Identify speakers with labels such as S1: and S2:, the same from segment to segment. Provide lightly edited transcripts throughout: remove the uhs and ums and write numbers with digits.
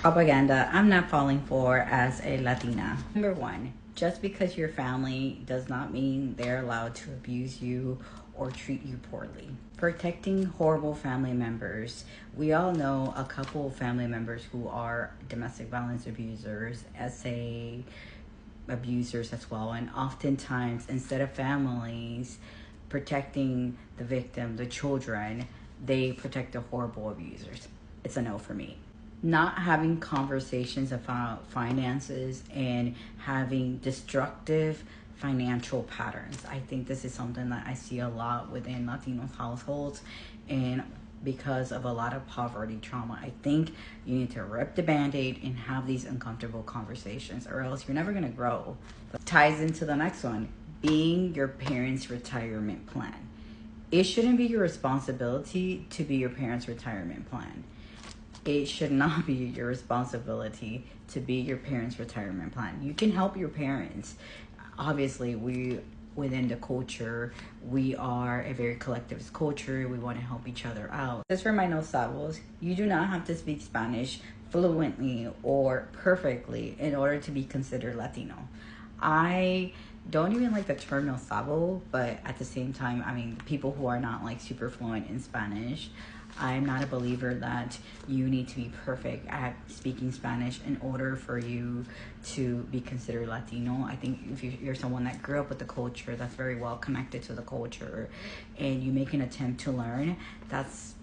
S1: propaganda I'm not falling for as a Latina. Number one, just because your family does not mean they're allowed to abuse you or treat you poorly. Protecting horrible family members. We all know a couple of family members who are domestic violence abusers, SA abusers as well, and oftentimes instead of families protecting the victim, the children, they protect the horrible abusers. It's a no for me. Not having conversations about finances and having destructive financial patterns. I think this is something that I see a lot within Latino households, and because of a lot of poverty trauma, I think you need to rip the band-aid and have these uncomfortable conversations, or else you're never going to grow. That ties into the next one, being your parents' retirement plan. It shouldn't be your responsibility to be your parents' retirement plan. It should not be your responsibility to be your parents' retirement plan. You can help your parents. Obviously, within the culture, we are a very collectivist culture. We want to help each other out. As for my no sabos, you do not have to speak Spanish fluently or perfectly in order to be considered Latino. I don't even like the term no sabo, but at the same time, I mean, people who are not like super fluent in Spanish, I'm not a believer that you need to be perfect at speaking Spanish in order for you to be considered Latino. I think if you're someone that grew up with the culture, that's very well connected to the culture, and you make an attempt to learn, that's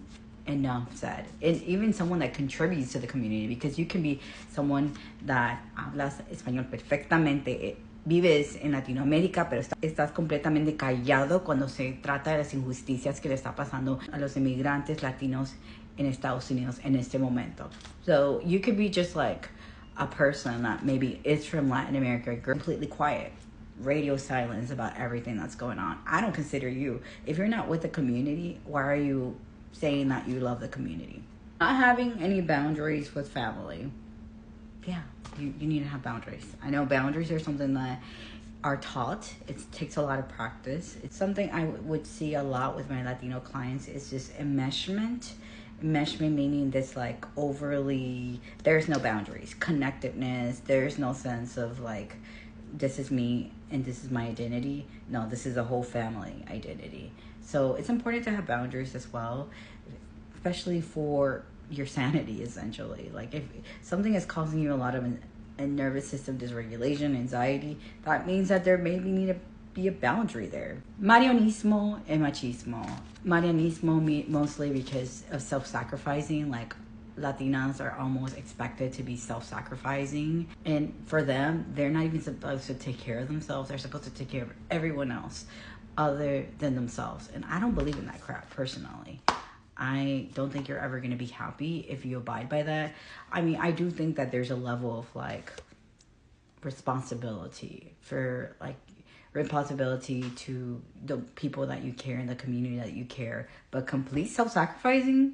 S1: enough said. And even someone that contributes to the community, because you can be someone that hablas español perfectamente, vives en Latinoamérica, pero estás completamente callado cuando se trata de las injusticias que le está pasando a los inmigrantes latinos en Estados Unidos en este momento. So you could be just like a person that maybe is from Latin America, completely quiet, radio silence about everything that's going on. I don't consider you. If you're not with the community, why are you saying that you love the community? Not having any boundaries with family. Yeah, you need to have boundaries. I know boundaries are something that are taught. It takes a lot of practice. It's something I would see a lot with my Latino clients. It's just enmeshment. Enmeshment meaning this like overly, there's no boundaries. Connectedness, there's no sense of like, this is me and this is my identity. No, this is a whole family identity. So it's important to have boundaries as well, especially for your sanity, essentially. Like if something is causing you a lot of a nervous system dysregulation, anxiety, that means that there maybe need to be a boundary there. Marianismo and machismo. Marianismo mostly because of self-sacrificing, like Latinas are almost expected to be self-sacrificing, and for them, they're not even supposed to take care of themselves. They're supposed to take care of everyone else other than themselves, and I don't believe in that crap personally. I don't think you're ever going to be happy if you abide by that. I mean, I do think that there's a level of like responsibility for like responsibility to the people that you care in the community that you care, but complete self-sacrificing,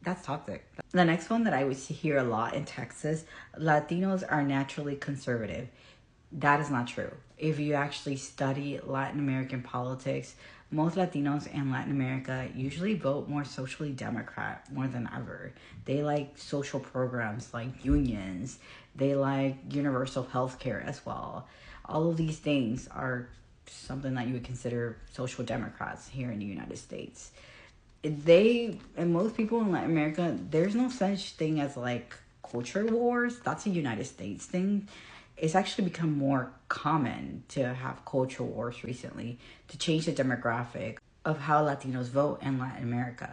S1: that's toxic. The next one that I would hear a lot in Texas, Latinos are naturally conservative. That is not true. If you actually study Latin American politics, most Latinos in Latin America usually vote more socially Democrat more than ever. They like social programs like unions. They like universal health care as well. All of these things are something that you would consider social Democrats here in the United States. And most people in Latin America, there's no such thing as like culture wars. That's a United States thing. It's actually become more common to have culture wars recently to change the demographic of how Latinos vote in Latin America.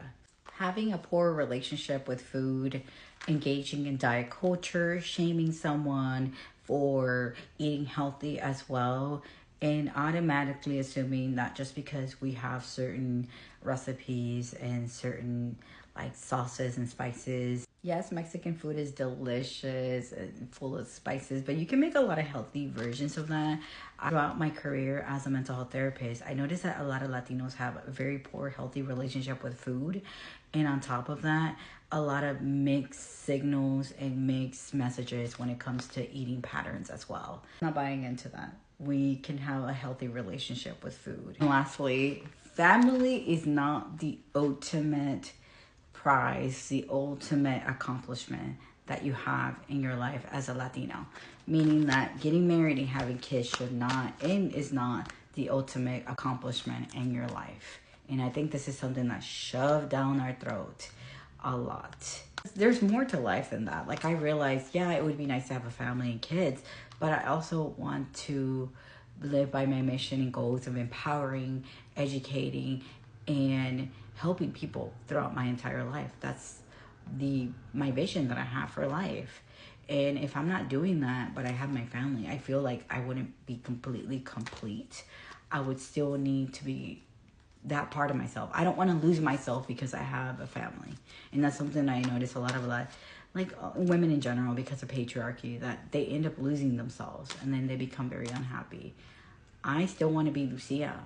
S1: Having a poor relationship with food, engaging in diet culture, shaming someone for eating healthy as well, and automatically assuming that just because we have certain recipes and certain like sauces and spices. Yes, Mexican food is delicious and full of spices, but you can make a lot of healthy versions of that. Throughout my career as a mental health therapist, I noticed that a lot of Latinos have a very poor, healthy relationship with food. And on top of that, a lot of mixed signals and mixed messages when it comes to eating patterns as well. I'm not buying into that. We can have a healthy relationship with food. And lastly, family is not the ultimate prize, the ultimate accomplishment that you have in your life as a Latino. Meaning that getting married and having kids should not and is not the ultimate accomplishment in your life. And I think this is something that's shoved down our throat a lot. There's more to life than that. Like, I realized, yeah, it would be nice to have a family and kids, but I also want to live by my mission and goals of empowering, educating, and helping people throughout my entire life. That's my vision that I have for life. And if I'm not doing that, but I have my family, I feel like I wouldn't be completely complete. I would still need to be that part of myself. I don't want to lose myself because I have a family. And that's something I notice a lot of women in general, because of patriarchy, that they end up losing themselves and then they become very unhappy. I still want to be Lucia.